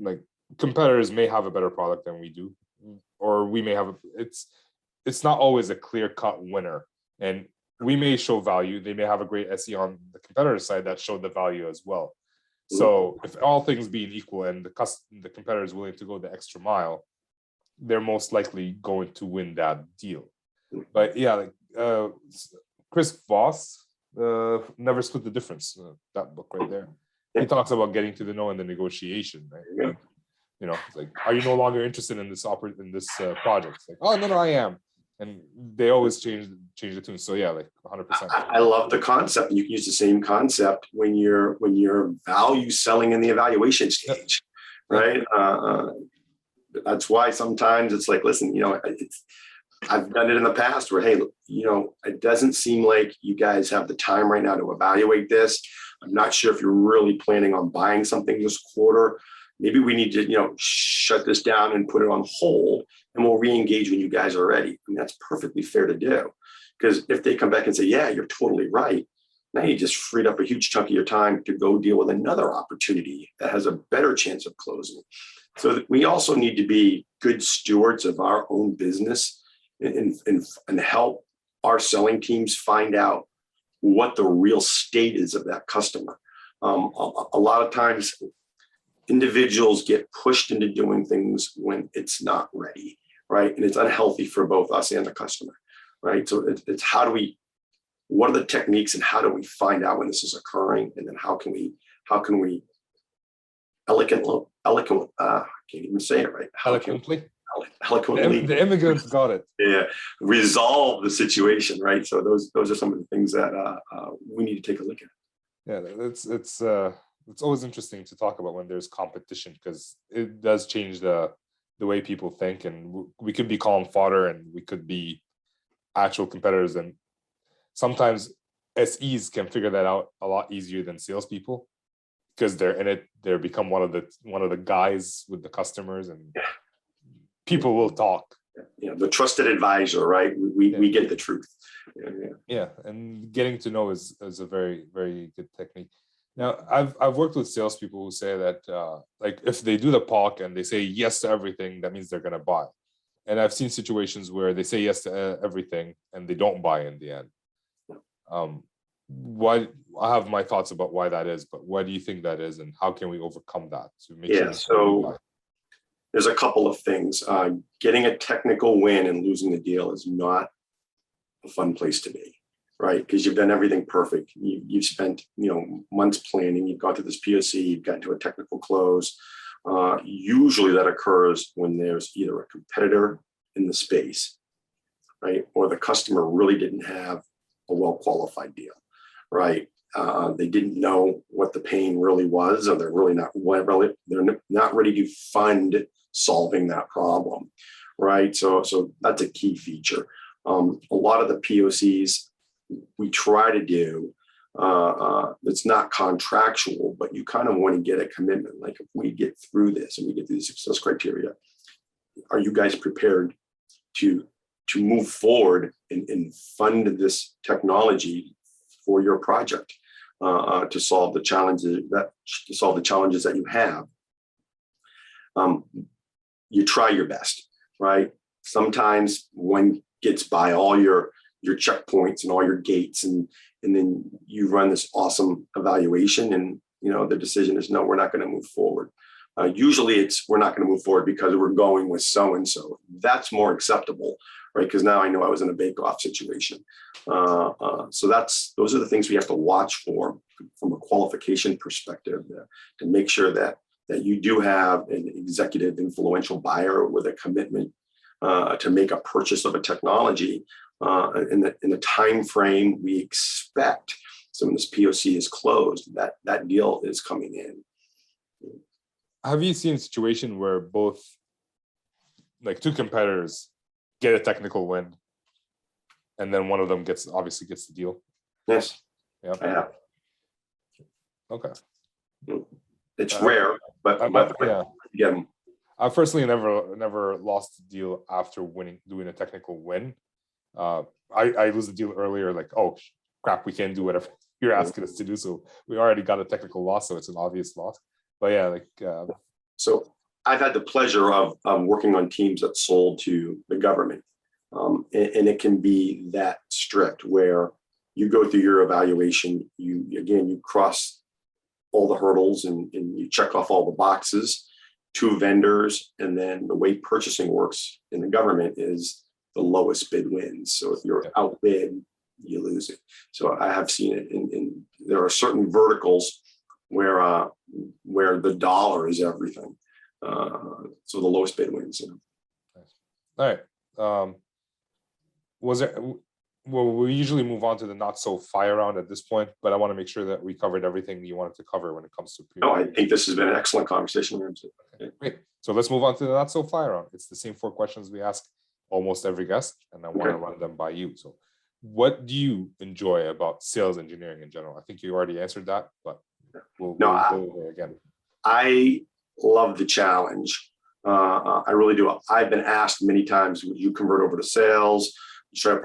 competitors may have a better product than we do, or we may have it's not always a clear-cut winner. And we may show value. They may have a great SE on the competitor side that showed the value as well. So if all things being equal and the competitor is willing to go the extra mile, they're most likely going to win that deal. But yeah, Chris Voss, Never Split the Difference, that book right there. He talks about getting to the no in the negotiation, right? It's like, are you no longer interested in this project? It's like, oh, no, I am. And they always change the tune. So yeah, 100%. I love the concept. You can use the same concept when you're value selling in the evaluation stage, right? That's why sometimes it's like, listen, I've done it in the past where, hey, it doesn't seem like you guys have the time right now to evaluate this. I'm not sure if you're really planning on buying something this quarter. Maybe we need to, shut this down and put it on hold, and we'll re-engage when you guys are ready. And that's perfectly fair to do. Because if they come back and say, yeah, you're totally right, now you just freed up a huge chunk of your time to go deal with another opportunity that has a better chance of closing. So we also need to be good stewards of our own business and help our selling teams find out what the real state is of that customer. A lot of times individuals get pushed into doing things when it's not ready, right? And it's unhealthy for both us and the customer, right? So it's what are the techniques and how do we find out when this is occurring? And then how can we eloquently, I can't even say it right. Eloquently. The immigrants got it. Yeah, resolve the situation, right? So those are some of the things that we need to take a look at. Yeah, it's always interesting to talk about when there's competition, because it does change the way people think, and we could be calling fodder and we could be actual competitors. And sometimes SEs can figure that out a lot easier than salespeople, because they're in it. They become one of the guys with the customers, and people will talk. The trusted advisor, right? We get the truth. Yeah, and getting to know is a very, very good technique. Now, I've worked with salespeople who say that if they do the POC and they say yes to everything, that means they're going to buy. And I've seen situations where they say yes to everything and they don't buy in the end. Why? I have my thoughts about why that is, but why do you think that is, and how can we overcome that to make sure? So there's a couple of things. Getting a technical win and losing the deal is not a fun place to be, right? Because you've done everything perfect. You've spent months planning. You've gone through this POC. You've gotten to a technical close. Usually that occurs when there's either a competitor in the space, right, or the customer really didn't have a well-qualified deal, right? They didn't know what the pain really was, or they're not ready to fund solving that problem, right? So that's a key feature. A lot of the POCs we try to do It's not contractual, but you kind of want to get a commitment. Like, if we get through this and we get through the success criteria, are you guys prepared to move forward and fund this technology for your project to solve the challenges that you have? You try your best, right? Sometimes one gets by all your checkpoints and all your gates, and then you run this awesome evaluation, and the decision is no, we're not going to move forward. Usually it's we're not going to move forward because we're going with so and so. That's more acceptable, right? Because now I know I was in a bake-off situation. So those are the things we have to watch for from a qualification perspective to make sure that you do have an executive influential buyer with a commitment to make a purchase of a technology in the time frame we expect. So when this POC is closed, that deal is coming in. Have you seen a situation where both, like, two competitors get a technical win, and then one of them obviously gets the deal? Yes. Yeah. I have. Okay. It's rare, but yeah. Again, I personally never lost a deal after doing a technical win. I lose the deal earlier, like, oh crap, we can't do whatever you're asking us to do. So we already got a technical loss, so it's an obvious loss. But yeah, so I've had the pleasure of working on teams that sold to the government, and it can be that strict where you go through your evaluation, you cross all the hurdles and you check off all the boxes, 2 vendors, and then the way purchasing works in the government is the lowest bid wins. So if you're outbid, you lose it. So I have seen it in there are certain verticals where the dollar is everything. So the lowest bid wins. all right. Well, we usually move on to the not so fire round at this point, but I want to make sure that we covered everything you wanted to cover when it comes to. No, I think this has been an excellent conversation. Okay, great. So let's move on to the not so fire round. It's the same 4 questions we ask almost every guest, and I want to run them by you. So what do you enjoy about sales engineering in general? I think you already answered that, but we'll go over it again. I love the challenge. I really do. I've been asked many times, would you convert over to sales? Try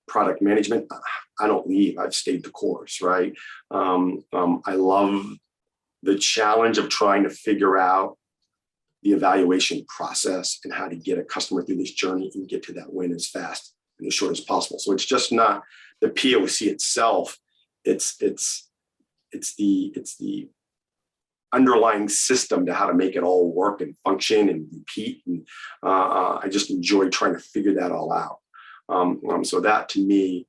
product management? I don't leave. I've stayed the course, right? I love the challenge of trying to figure out the evaluation process and how to get a customer through this journey and get to that win as fast and as short as possible. So it's just not the POC itself. It's the underlying system to how to make it all work and function and repeat. And I just enjoy trying to figure that all out. So that to me,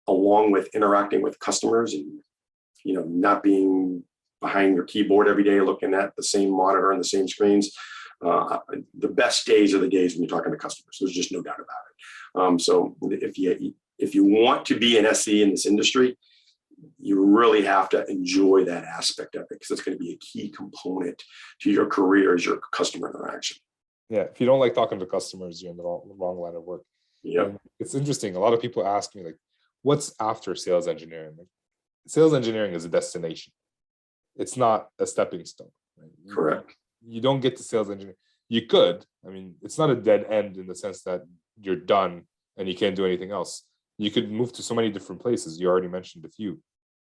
along with interacting with customers and, not being behind your keyboard every day, looking at the same monitor and the same screens, the best days are the days when you're talking to customers. There's just no doubt about it. So if you want to be an SE in this industry, you really have to enjoy that aspect of it, because it's going to be a key component to your career as your customer interaction. Yeah, if you don't like talking to customers, you're in the wrong line of work. Yeah, it's interesting. A lot of people ask me, like, what's after sales engineering? Like, sales engineering is a destination. It's not a stepping stone. Right? correct. You don't get to sales engineering. You could. I mean, it's not a dead end in the sense that you're done and you can't do anything else. You could move to so many different places. You already mentioned a few.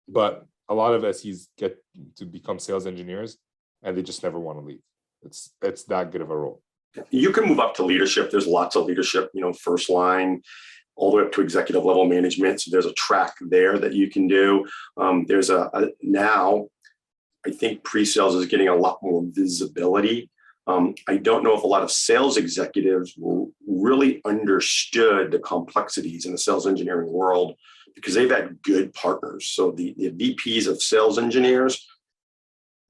But a lot of SEs get to become sales engineers and they just never want to leave. It's that good of a role. You can move up to leadership. There's lots of leadership, first line, all the way up to executive level management. So there's a track there that you can do. There's now, I think pre-sales is getting a lot more visibility. I don't know if a lot of sales executives really understood the complexities in the sales engineering world, because they've had good partners. So the VPs of sales engineers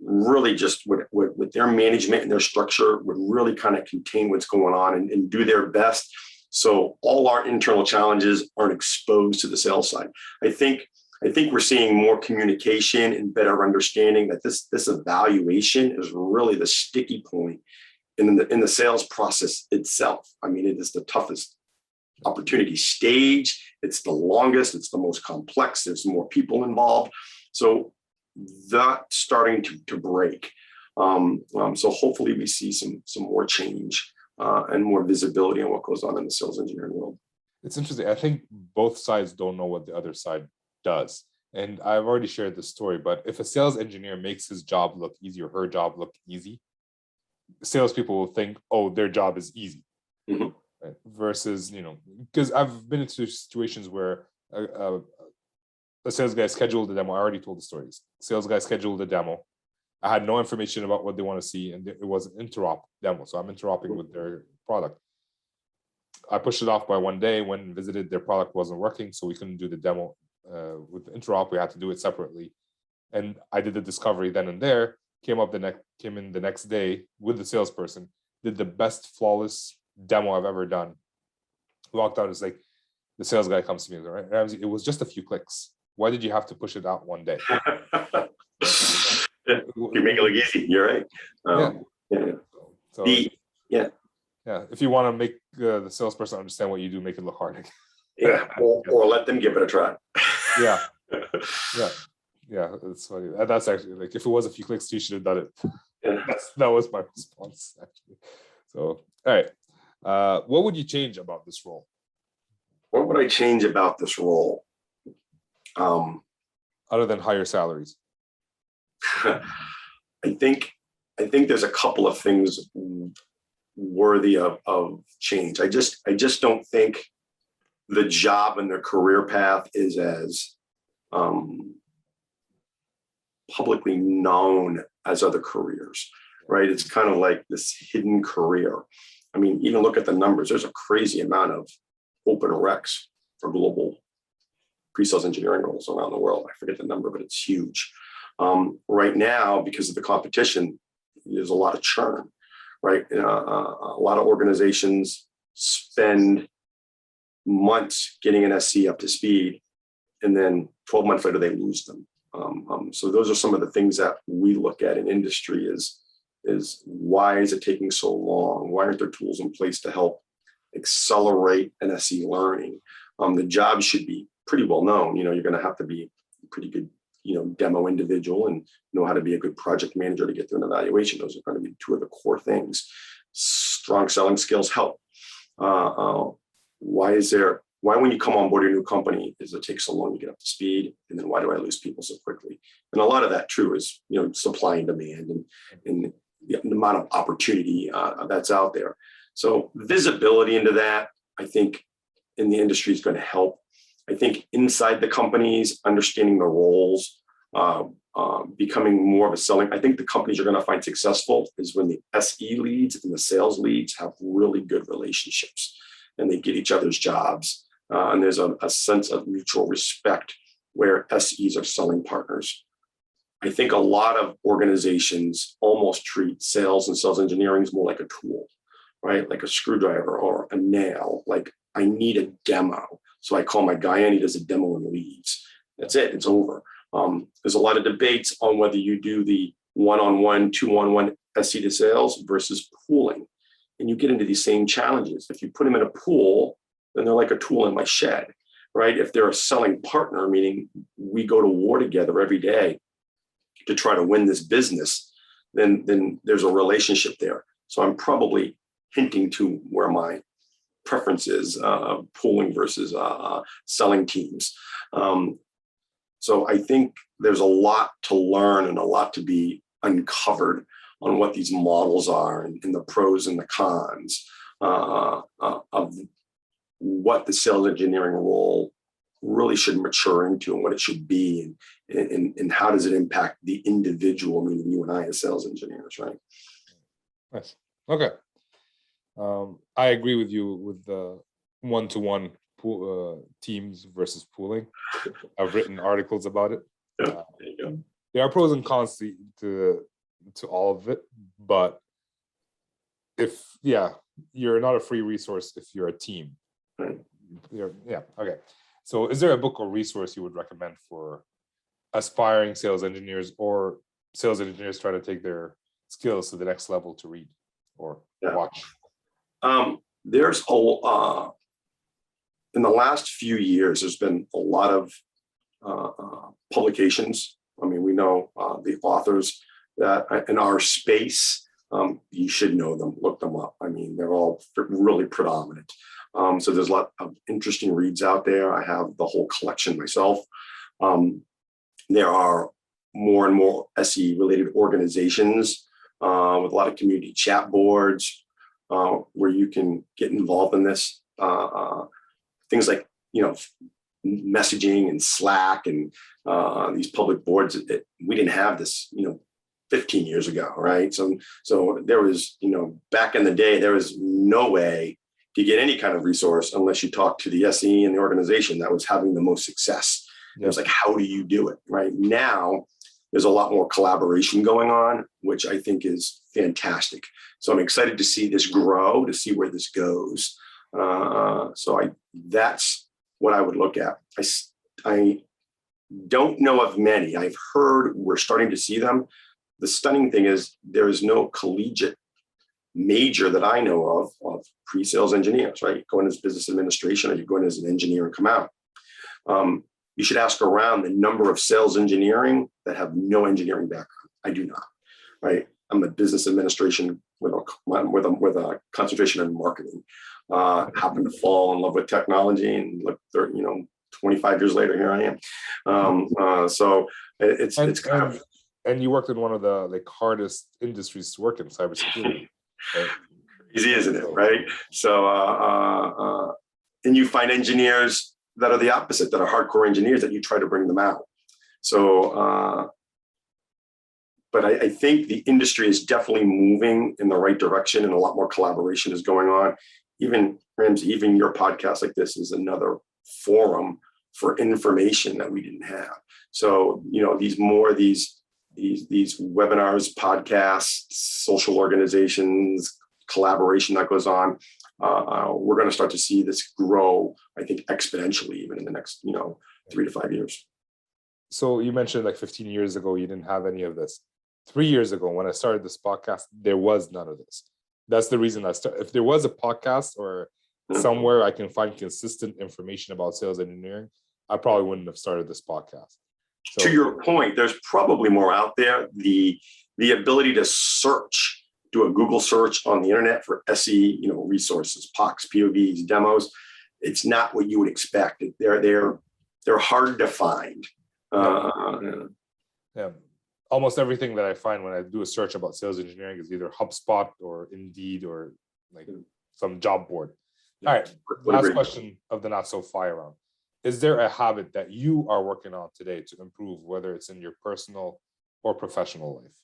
really just with their management and their structure would really kind of contain what's going on and do their best. So all our internal challenges aren't exposed to the sales side. I think we're seeing more communication and better understanding that this evaluation is really the sticky point in the sales process itself. I mean, it is the toughest opportunity stage. It's the longest, it's the most complex, there's more people involved. So that's starting to break. So hopefully we see some more change and more visibility on what goes on in the sales engineering world. It's interesting. I think both sides don't know what the other side does. And I've already shared this story, but if a sales engineer makes his job look easy or her job look easy, salespeople will think, oh, their job is easy. Mm-hmm. Right? Versus, because I've been into situations where a sales guy scheduled the demo. I already told the stories. Sales guy scheduled the demo. I had no information about what they want to see, and it was an interop demo. So I'm interoping with their product. I pushed it off by one day. When visited, their product wasn't working, so we couldn't do the demo with the interop. We had to do it separately, and I did the discovery then and there. Came in the next day with the salesperson. Did the best flawless demo I've ever done. Walked out. It's like the sales guy comes to me, right? Ramsey, it was just a few clicks. Why did you have to push it out one day? You make it look easy. You're right. Yeah. So yeah. If you want to make the salesperson understand what you do, make it look hard. Yeah. Or let them give it a try. Yeah. It's funny. That's actually like, if it was a few clicks, you should have done it. Yeah. That was my response, actually. So, all right. What would you change about this role? What would I change about this role? Other than higher salaries? I think there's a couple of things worthy of change. I just don't think the job and their career path is as publicly known as other careers, right? It's kind of like this hidden career. I mean, even look at the numbers. There's a crazy amount of open recs for global pre-sales engineering roles around the world. I forget the number, but it's huge. Right now, because of the competition, there's a lot of churn, right? A lot of organizations spend months getting an SC up to speed, and then 12 months later, they lose them. So those are some of the things that we look at in industry is why is it taking so long? Why aren't there tools in place to help accelerate an SE learning? The job should be pretty well known. You're going to have to be a pretty good, demo individual and know how to be a good project manager to get through an evaluation. Those are going to be two of the core things. Strong selling skills help. Why when you come on board a new company does it take so long to get up to speed? And then why do I lose people so quickly? And a lot of that true is, supply and demand and the amount of opportunity that's out there. So visibility into that, I think in the industry is going to help. I think inside the companies, understanding the roles, becoming more of a selling. I think the companies you're going to find successful is when the SE leads and the sales leads have really good relationships and they get each other's jobs. And there's a sense of mutual respect where SEs are selling partners. I think a lot of organizations almost treat sales and sales engineering as more like a tool, right? Like a screwdriver or a nail. Like I need a demo. So I call my guy in, he does a demo and leaves. That's it, it's over. There's a lot of debates on whether you do the one-on-one, two-on-one SE to sales versus pooling. And you get into these same challenges. If you put them in a pool, then they're like a tool in my shed, right? If they're a selling partner, meaning we go to war together every day to try to win this business, then there's a relationship there. So I'm probably hinting to where my preference is, pooling versus selling teams. So I think there's a lot to learn and a lot to be uncovered on what these models are and the pros and the cons of what the sales engineering role really should mature into and what it should be and how does it impact the individual, meaning you and I as sales engineers, right? Nice. Okay. I agree with you with the one-to-one teams versus pooling. I've written articles about it. Yeah, there you go. There are pros and cons to all of it, but you're not a free resource if you're a team. Right. Okay. So is there a book or resource you would recommend for aspiring sales engineers or sales engineers trying to take their skills to the next level to read or watch? There's in the last few years, there's been a lot of publications. I mean, we know the authors that in our space, you should know them, look them up. I mean, they're all really predominant. So there's a lot of interesting reads out there. I have the whole collection myself. There are more and more SE related organizations with a lot of community chat boards where you can get involved in this. Things like, messaging and Slack and these public boards. We didn't have this, 15 years ago, right? So there was, back in the day, there was no way to get any kind of resource unless you talked to the SE and the organization that was having the most success. It was like, how do you do it? Right now, there's a lot more collaboration going on, which I think is fantastic. So I'm excited to see this grow, to see where this goes. That's what I would look at. I don't know of many. I've heard we're starting to see them. The stunning thing is there is no collegiate major that I know of pre-sales engineers, right? You go in as business administration or you go in as an engineer and come out. You should ask around the number of sales engineering that have no engineering background. I do not, right? I'm a business administration with a concentration in marketing. Happened to fall in love with technology and look, 25 years later, here I am. So it's kind of. And you worked in one of the hardest industries to work in, cybersecurity. Right? Easy, isn't it? Right. So, and you find engineers that are the opposite, that are hardcore engineers, that you try to bring them out. So, but I think the industry is definitely moving in the right direction, and a lot more collaboration is going on. Even Ramsey, even your podcast like this is another forum for information that we didn't have. So, these webinars, podcasts, social organizations, collaboration that goes on. We're going to start to see this grow, I think, exponentially, even in the next, 3 to 5 years. So you mentioned like 15 years ago, you didn't have any of this. 3 years ago, when I started this podcast, there was none of this. That's the reason I started. If there was a podcast or somewhere I can find consistent information about sales engineering, I probably wouldn't have started this podcast. So, to your point, there's probably more out there. The ability to search, do a Google search on the internet for SE, resources, POCs, POVs, demos. It's not what you would expect. They're hard to find. Yeah. Almost everything that I find when I do a search about sales engineering is either HubSpot or Indeed or like some job board. Yeah. All right. Last question of the not so fire round. Is there a habit that you are working on today to improve, whether it's in your personal or professional life?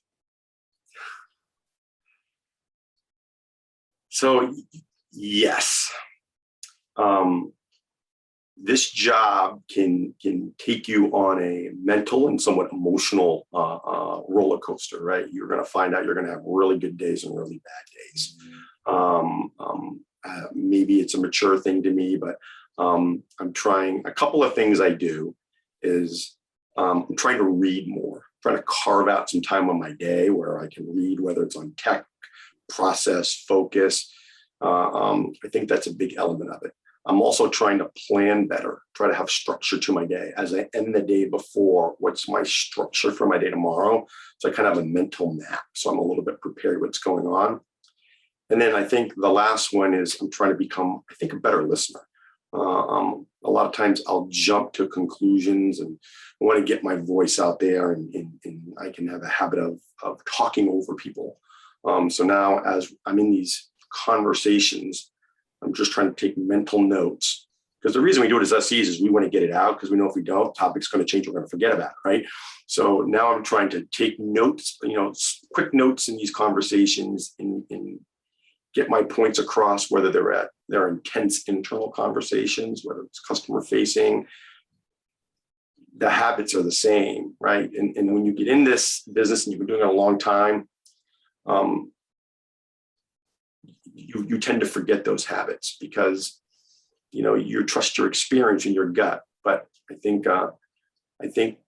So, yes. This job can take you on a mental and somewhat emotional roller coaster, right? You're going to find out you're going to have really good days and really bad days. Maybe it's a mature thing to me, but I'm trying. A couple of things I do is I'm trying to read more, trying to carve out some time on my day where I can read, whether it's on tech, process, focus. I think that's a big element of it. I'm also trying to plan better, try to have structure to my day. As I end the day before, what's my structure for my day tomorrow? So I kind of have a mental map. So I'm a little bit prepared what's going on. And then I think the last one is I'm trying to become, I think, a better listener. A lot of times I'll jump to conclusions and I want to get my voice out there, and I can have a habit of talking over people. So now as I'm in these conversations, I'm just trying to take mental notes, because the reason we do it as SEs is we want to get it out, because we know if we don't, topic's going to change, we're going to forget about it, right? So now I'm trying to take notes, quick notes in these conversations and get my points across, whether they're intense internal conversations, whether it's customer facing. The habits are the same, right? And when you get in this business and you've been doing it a long time, you tend to forget those habits because, you trust your experience and your gut. But I think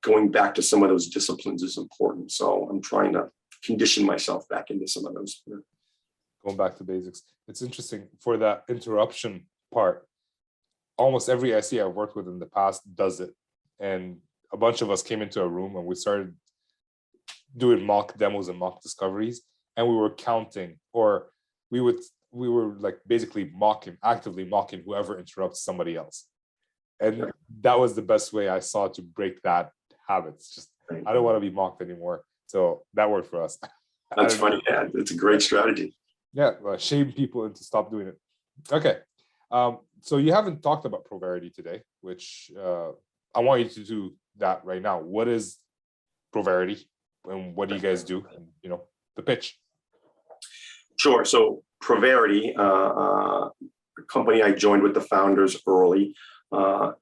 going back to some of those disciplines is important. So I'm trying to condition myself back into some of those. Going back to basics. It's interesting for that interruption part. almost every SE I've worked with in the past does it. And a bunch of us came into a room and we started doing mock demos and mock discoveries, and we were counting, or we were like basically actively mocking whoever interrupts somebody else. And that was the best way I saw to break that habit. It's just, I don't want to be mocked anymore. So that worked for us. That's funny. Yeah, it's a great strategy. Yeah, shame people into stop doing it. Okay. So you haven't talked about Proverity today, which I want you to do that right now. What is Proverity and what do you guys do? And, the pitch. Sure. So Proverity, a company I joined with the founders early,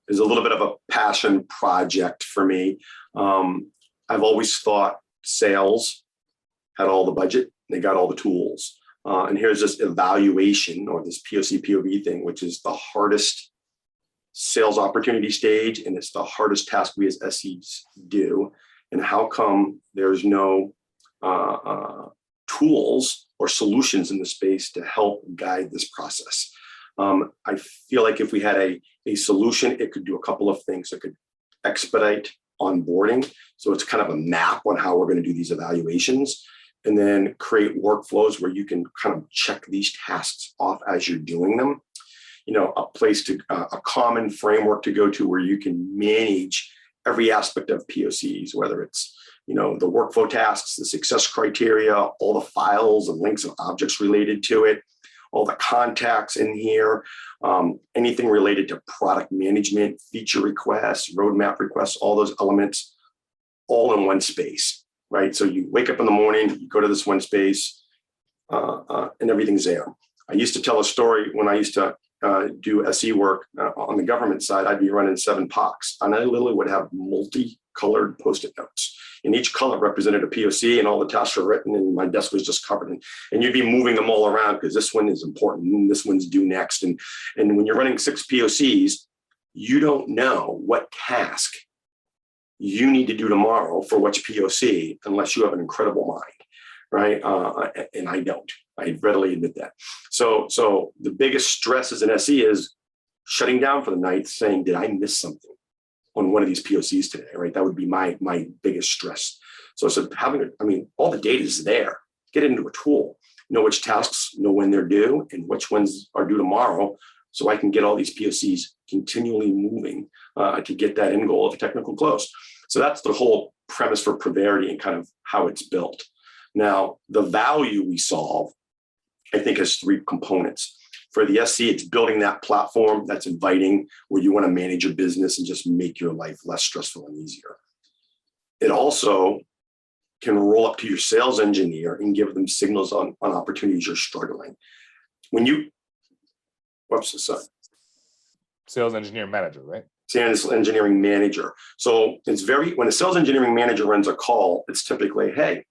is a little bit of a passion project for me. I've always thought sales had all the budget, they got all the tools. And here's this evaluation or this POC POV thing, which is the hardest sales opportunity stage, and it's the hardest task we as SEs do. And how come there's no tools or solutions in the space to help guide this process? I feel like if we had a solution, it could do a couple of things. It could expedite onboarding. So it's kind of a map on how we're going to do these evaluations, and then create workflows where you can kind of check these tasks off as you're doing them. A common framework to go to where you can manage every aspect of POCs, whether it's, the workflow tasks, the success criteria, all the files and links and objects related to it, all the contacts in here, anything related to product management, feature requests, roadmap requests, all those elements, all in one space, right? So you wake up in the morning, you go to this one space, and everything's there. I used to tell a story when I used to do SE work on the government side. I'd be running 7 POCs, and I literally would have multicolored Post-it notes. And each color represented a POC, and all the tasks were written, and my desk was just covered. And you'd be moving them all around because this one is important, and this one's due next. And when you're running 6 POCs, you don't know what task you need to do tomorrow for which POC unless you have an incredible mind, right? And I don't. I readily admit that. So the biggest stress as an SE is shutting down for the night, saying, did I miss something on one of these POCs today, right? That would be my biggest stress. So all the data is there. Get it into a tool, know which tasks, know when they're due, and which ones are due tomorrow, so I can get all these POCs continually moving to get that end goal of a technical close. So that's the whole premise for Proverity and kind of how it's built. Now, the value we solve, I think, has 3 components. For the SC, it's building that platform that's inviting, where you want to manage your business and just make your life less stressful and easier. It also can roll up to your sales engineer and give them signals on opportunities you're struggling. Sales engineer manager, right? Sales engineering manager. So when a sales engineering manager runs a call, it's typically, hey,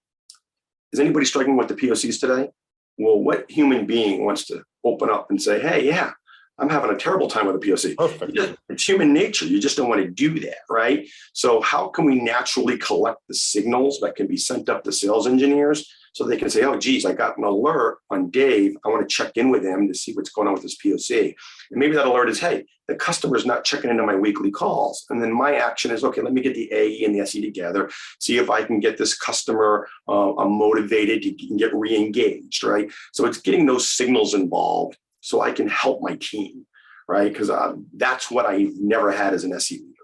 is anybody struggling with the POCs today? Well, what human being wants to open up and say, hey, yeah, I'm having a terrible time with a POC. Perfect. It's human nature. You just don't want to do that, right? So how can we naturally collect the signals that can be sent up to sales engineers so they can say, oh, geez, I got an alert on Dave. I want to check in with him to see what's going on with this POC. And maybe that alert is, hey, the customer's not checking into my weekly calls. And then my action is, okay, let me get the AE and the SE together, see if I can get this customer motivated to get re-engaged, right? So it's getting those signals involved so I can help my team, right? Because that's what I never had as an SE leader.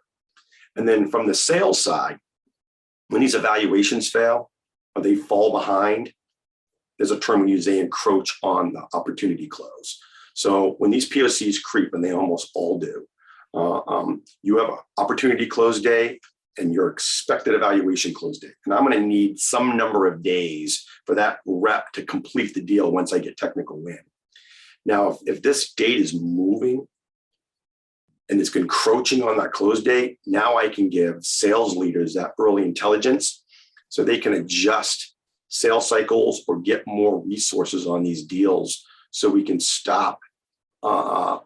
And then from the sales side, when these evaluations fail or they fall behind, there's a term we use, they encroach on the opportunity close. So when these POCs creep, and they almost all do, you have an opportunity close day and your expected evaluation close date. And I'm going to need some number of days for that rep to complete the deal once I get technical win. Now, if this date is moving and it's encroaching on that close date, now I can give sales leaders that early intelligence so they can adjust sales cycles or get more resources on these deals so we can stop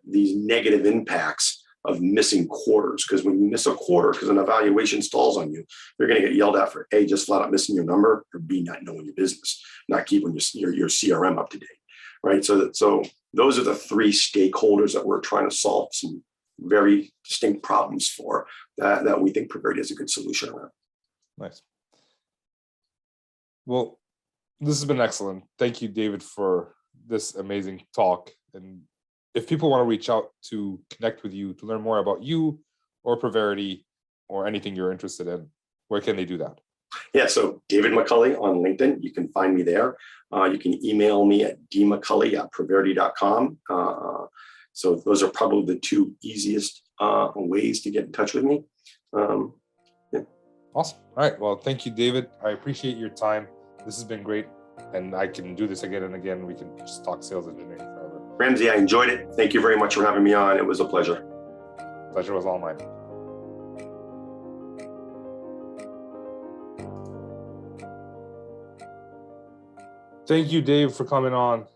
these negative impacts of missing quarters. Because when you miss a quarter because an evaluation stalls on you, you're going to get yelled at for A, just flat out missing your number, or B, not knowing your business, not keeping your CRM up to date, right? So those are the 3 stakeholders that we're trying to solve some very distinct problems for that we think Praverity is a good solution around. Nice. Well, this has been excellent. Thank you, David, for this amazing talk. And if people want to reach out to connect with you, to learn more about you or Praverity or anything you're interested in, where can they do that? Yeah, so David McCulley on LinkedIn, you can find me there. You can email me at dmcculley@praverity.com. So those are probably the two easiest ways to get in touch with me. Yeah. Awesome. All right. Well, thank you, David. I appreciate your time. This has been great. And I can do this again and again. We can just talk sales engineering forever. Ramsey, I enjoyed it. Thank you very much for having me on. It was a pleasure. Pleasure was all mine. Thank you, Dave, for coming on.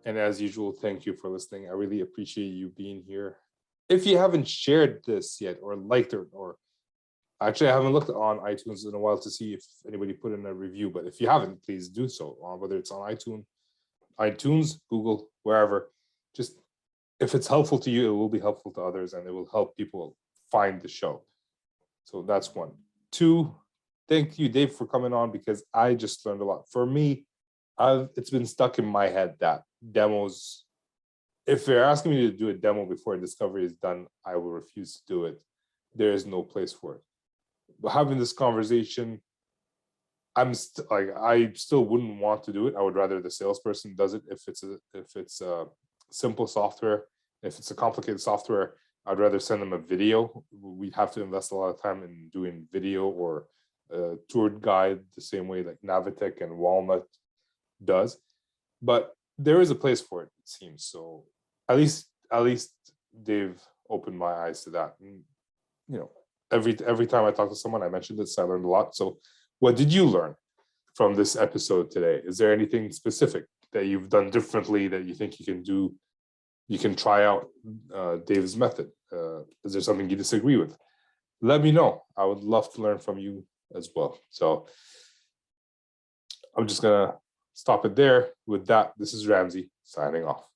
And as usual, thank you for listening. I really appreciate you being here. If you haven't shared this yet or liked it, or actually I haven't looked on iTunes in a while to see if anybody put in a review, but if you haven't, please do so, whether it's on iTunes, Google, wherever. Just if it's helpful to you, it will be helpful to others and it will help people find the show. So that's one. Two, thank you, Dave, for coming on because I just learned a lot. For me, it's been stuck in my head that demos, if they're asking me to do a demo before a discovery is done, I will refuse to do it. There is no place for it. But having this conversation, I still wouldn't want to do it. I would rather the salesperson does it if it's a simple software. If it's a complicated software, I'd rather send them a video. We'd have to invest a lot of time in doing video or a toured guide the same way like Navitech and Walnut does. But there is a place for it, it seems. So at least they've opened my eyes to that. And, you know, every time I talk to someone, I mentioned this, I learned a lot. So what did you learn from this episode today? Is there anything specific that you've done differently that you think you can do? You can try out Dave's method. Is there something you disagree with? Let me know. I would love to learn from you as well. So I'm just gonna stop it there. With that, this is Ramsey signing off.